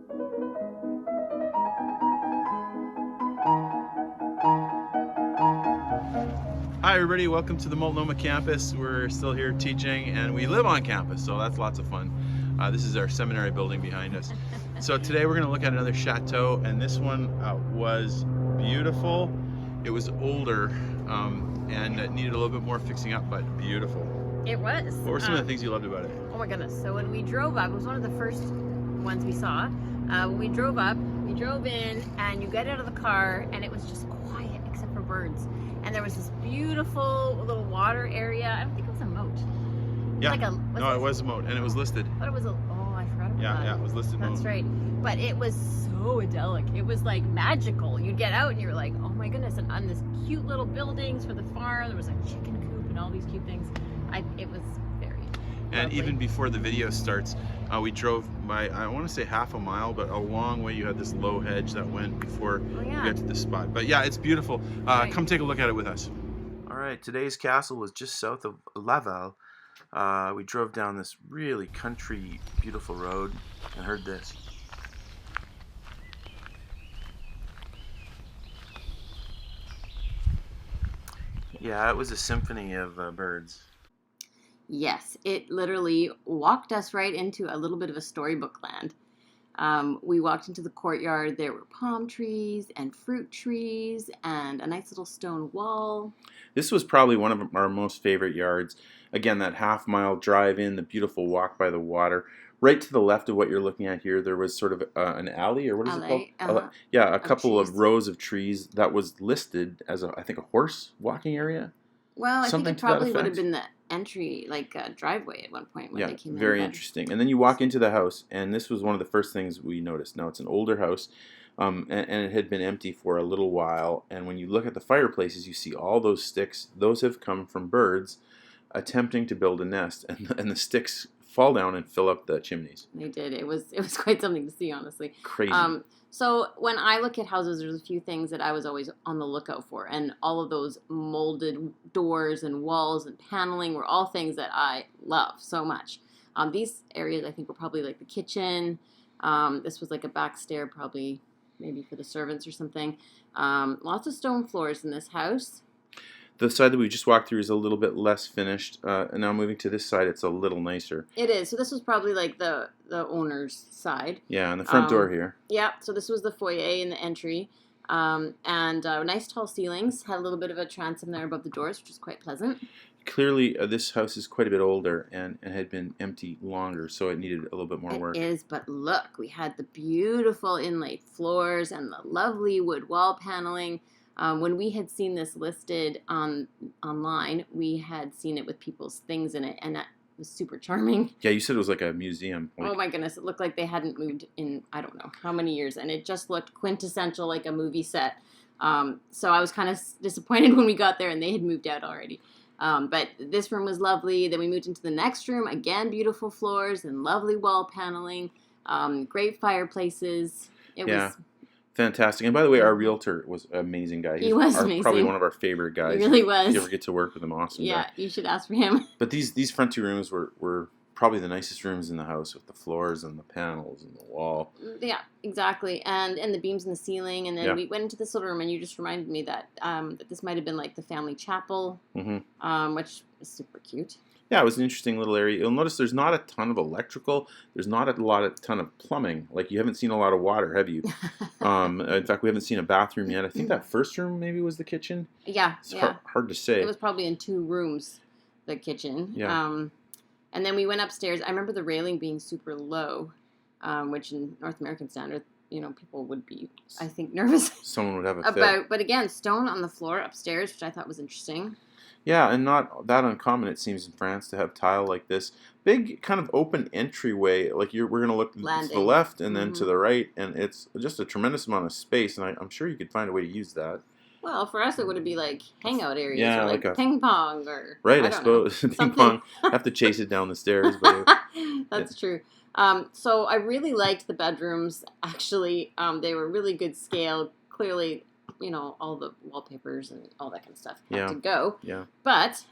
Hi everybody, welcome to the Multnomah campus. We're still here teaching and we live on campus, so that's lots of fun. This is our seminary building behind us. So today we're going to look at another chateau, and this one was beautiful. It was older and it needed a little bit more fixing up, but beautiful. It was. What were some of the things you loved about it? Oh my goodness. So when we drove up, it was one of the first ones we saw. When we drove up, we drove in and you get out of the car and it was just quiet except for birds. And there was this beautiful little water area. I don't think it was a moat. Yeah. It was a moat, and it was listed. But it was I forgot about that. Yeah, it was listed. That's moat. right. But it was so idyllic. It was like magical. You'd get out and you were like, oh my goodness. And on this cute little buildings for the farm, there was a chicken coop and all these cute things. It was very And lovely. even before the video starts, we drove by, I want to say half a mile, but a long way. You had this low hedge that went before we got to this spot. But yeah, it's beautiful. Right. Come take a look at it with us. All right, today's castle was just south of Laval. We drove down this really country, beautiful road and heard this. Yeah, it was a symphony of birds. Yes, it literally walked us right into a little bit of a storybook land. We walked into the courtyard. There were palm trees and fruit trees and a nice little stone wall. This was probably one of our most favorite yards. Again, that half-mile drive in, the beautiful walk by the water. Right to the left of what you're looking at here, there was sort of an alley, or what is it called? Yeah, a couple of rows of trees that was listed as, I think, a horse walking area. Well, I think Something it to that probably would have effect. been the entry, like driveway at one point when Yeah, they came in. very interesting. And then you walk into the house, and this was one of the first things we noticed. Now, it's an older house, and it had been empty for a little while. And when you look at the fireplaces, you see all those sticks. Those have come from birds attempting to build a nest, and the sticks fall down and fill up the chimneys. They did. It was quite something to see, honestly. Crazy. So when I look at houses, there's a few things that I was always on the lookout for, and all of those molded doors and walls and paneling were all things that I love so much. These areas, I think, were probably like the kitchen. This was like a back stair, probably maybe for the servants or something. Lots of stone floors in this house. The side that we just walked through is a little bit less finished, and now moving to this side, it's a little nicer. It is. So this was probably like the owner's side. Yeah, and the front door here. Yeah, so this was the foyer in the entry. And nice tall ceilings. Had a little bit of a transom there above the doors, which is quite pleasant. Clearly, this house is quite a bit older and had been empty longer, so it needed a little bit more work. It is, but look, we had the beautiful inlaid floors and the lovely wood wall paneling. When we had seen this listed online, we had seen it with people's things in it, and that was super charming. Yeah, you said it was like a museum. Oh my goodness, it looked like they hadn't moved in, I don't know how many years, and it just looked quintessential like a movie set. So I was kind of disappointed when we got there and they had moved out already. But this room was lovely. Then we moved into the next room, again, beautiful floors and lovely wall paneling, great fireplaces. It was fantastic. And by the way, our realtor was an amazing guy. He was amazing. Probably one of our favorite guys. He really was. If you ever get to work with him, awesome guy. Yeah, you should ask for him. But these front two rooms were probably the nicest rooms in the house, with the floors and the panels and the wall. Yeah, exactly. And the beams in the ceiling. And then we went into this little room, and you just reminded me that that this might have been like the family chapel, which is super cute. Yeah, it was an interesting little area. You'll notice there's not a ton of electrical. There's not a ton of plumbing. Like, you haven't seen a lot of water, have you? In fact, we haven't seen a bathroom yet. I think that first room maybe was the kitchen. Yeah, it's hard to say. It was probably in 2 rooms, the kitchen. Yeah. And then we went upstairs. I remember the railing being super low, which in North American standard, people would be, I think, nervous. Someone would have a fit. About. But again, stone on the floor upstairs, which I thought was interesting. Yeah, and not that uncommon, it seems, in France to have tile like this. Big kind of open entryway. Like, we're going to look to the left and then to the right, and it's just a tremendous amount of space, and I'm sure you could find a way to use that. Well, for us, it would be like hangout areas, yeah, or like a ping pong, or right. I suppose ping pong. Have to chase it down the stairs, but that's true. So I really liked the bedrooms. Actually, they were really good scale. Clearly, all the wallpapers and all that kind of stuff had to go. Yeah. But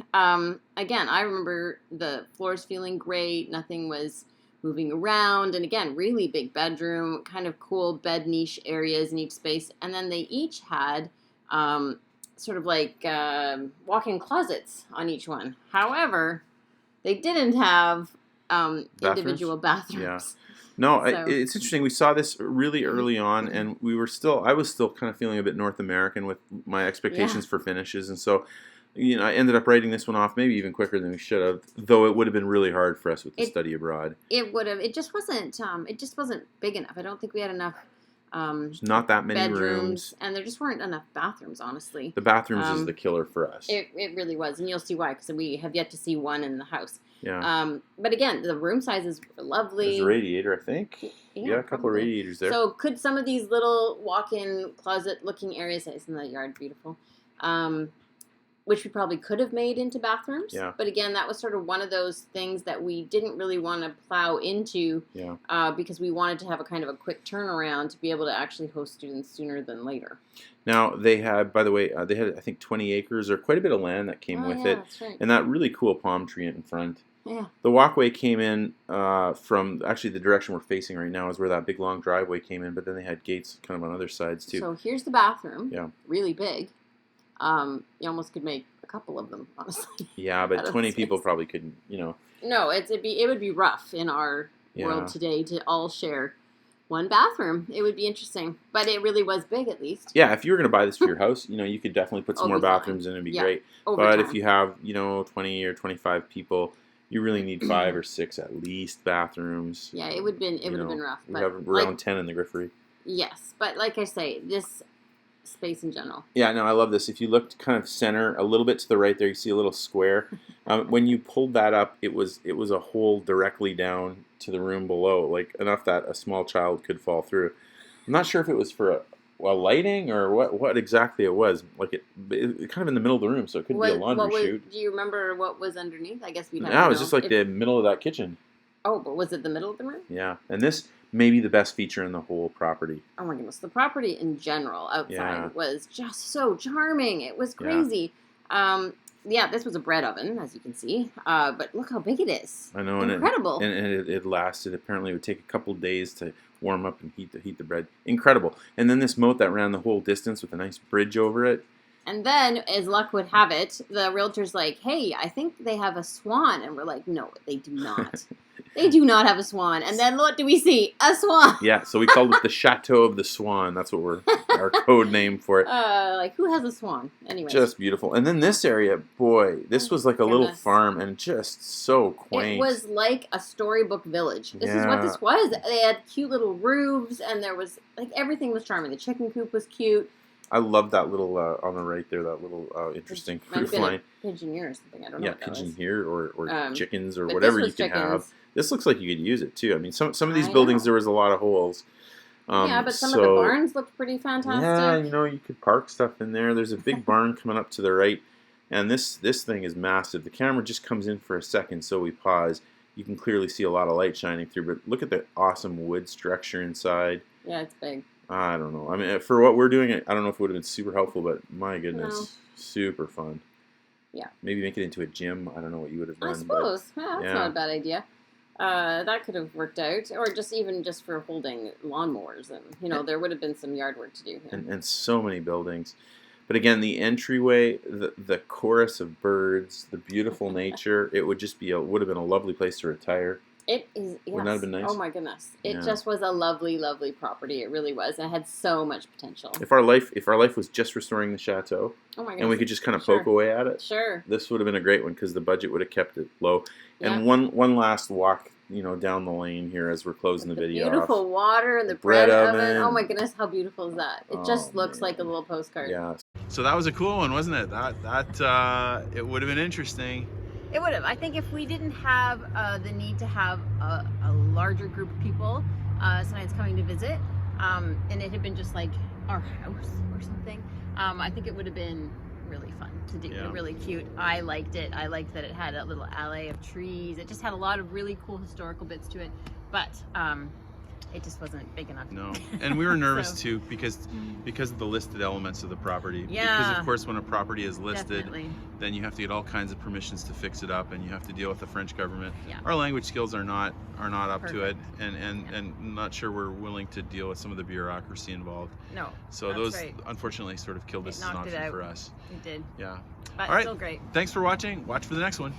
again, I remember the floors feeling great. Nothing was moving around. And again, really big bedroom, kind of cool bed niche areas in each space. And then they each had sort of like walk-in closets on each one. However, they didn't have individual bathrooms. Yeah. No, So- it's interesting. We saw this really early on, and I was still kind of feeling a bit North American with my expectations for finishes, and so, I ended up writing this one off maybe even quicker than we should have. Though it would have been really hard for us with the study abroad. It would have. It just wasn't big enough. I don't think we had enough. There's not that many bedrooms, rooms, and there just weren't enough bathrooms. Honestly, the bathrooms is the killer for us. it really was, and you'll see why, because we have yet to see one in the house. Yeah. But again, the room sizes were lovely. There's a radiator, I think. Yeah, a couple of radiators there. So could some of these little walk-in closet-looking areas, isn't that yard beautiful? Which we probably could have made into bathrooms. Yeah. But again, that was sort of one of those things that we didn't really want to plow into. Yeah. Because we wanted to have a kind of a quick turnaround to be able to actually host students sooner than later. Now, they had, by the way, I think 20 acres or quite a bit of land that came with it. That's right. And that really cool palm tree in front. Yeah. The walkway came in from, actually the direction we're facing right now is where that big long driveway came in, but then they had gates kind of on other sides too. So here's the bathroom. Yeah. Really big. You almost could make a couple of them, honestly. Yeah, but Out of 20 space. people probably couldn't, No, it would be rough in our world today to all share one bathroom. It would be interesting, but it really was big at least. Yeah, if you were going to buy this for your house, you could definitely put some more It'd be fine. bathrooms in. It'd be Yeah. great. Over But time. if you have, 20 or 25 people, you really need 5 or 6 at least bathrooms. Yeah, it would have been rough. We But have around 10 in the Grifferaie. yes, but like I say, this space in general. Yeah, no, I love this. If you looked kind of center, a little bit to the right there, you see a little square. When you pulled that up, it was a hole directly down to the room below, like enough that a small child could fall through. I'm not sure if it was for a lighting or what exactly it was. Like it kind of in the middle of the room, so it could be a laundry chute. Do you remember what was underneath? I guess we'd have No, to it was know. just like the middle of that kitchen. Oh, but was it the middle of the room? Yeah, and this may be the best feature in the whole property. Oh my goodness, the property in general outside was just so charming. It was crazy. Yeah, this was a bread oven, as you can see. But look how big it is. I know, Incredible. and it lasted. Apparently, it would take a couple days to warm up and heat the bread. Incredible. And then this moat that ran the whole distance with a nice bridge over it. And then, as luck would have it, the realtor's like, hey, I think they have a swan. And we're like, no, they do not. They do not have a swan. And then what do we see? A swan. Yeah, so we called it the Chateau of the Swan. That's what our code name for it. Like, who has a swan? Anyway. Just beautiful. And then this area, boy, this was like a little farm and just so quaint. It was like a storybook village. This is what this was. They had cute little roofs, and there was, like, everything was charming. The chicken coop was cute. I love that little, on the right there, that little interesting roof line. Pigeon ear or something. I don't know Yeah, what that pigeon was. here or chickens or But whatever this you was can have. chickens. This looks like you could use it too. I mean, some of these I buildings know. there was a lot of holes. Yeah, but some of the barns looked pretty fantastic. Yeah, you could park stuff in there. There's a big barn coming up to the right, and this thing is massive. The camera just comes in for a second, so we pause. You can clearly see a lot of light shining through, but look at the awesome wood structure inside. Yeah, it's big. I don't know. I mean, for what we're doing, I don't know if it would have been super helpful, but my goodness, super fun. Yeah. Maybe make it into a gym. I don't know what you would have done. I suppose. That's yeah. not a bad idea. That could have worked out, or just for holding lawnmowers, and there would have been some yard work to do. Yeah. And so many buildings, but again, the entryway, the chorus of birds, the beautiful nature, it would just would have been a lovely place to retire. It is. Yes. Wouldn't that have been nice? Oh my goodness! It just was a lovely, lovely property. It really was. It had so much potential. If our life was just restoring the chateau, oh my goodness, and we could just kind of poke away at it, this would have been a great one because the budget would have kept it low. And one last walk, down the lane here as we're closing the video. Beautiful water and the bread oven. Oh my goodness, how beautiful is that? It just looks like a little postcard. Yeah. So that was a cool one, wasn't it? That it would have been interesting. It would have. I think if we didn't have the need to have a larger group of people sometimes coming to visit, and it had been just like our house or something, I think it would have been really fun to do. Yeah. Really cute. I liked it. I liked that it had a little alley of trees. It just had a lot of really cool historical bits to it. But it just wasn't big enough. No, and we were nervous So- too because of the listed elements of the property. Yeah. Because of course, when a property is listed, Definitely. then you have to get all kinds of permissions to fix it up, and you have to deal with the French government. Yeah. Our language skills are not up to it, Perfect. and I'm not sure we're willing to deal with some of the bureaucracy involved. No. So that's those right. unfortunately sort of killed this as an knocked it option out. for us. It did. Yeah. But All right. still great. Thanks for watching. Watch for the next one.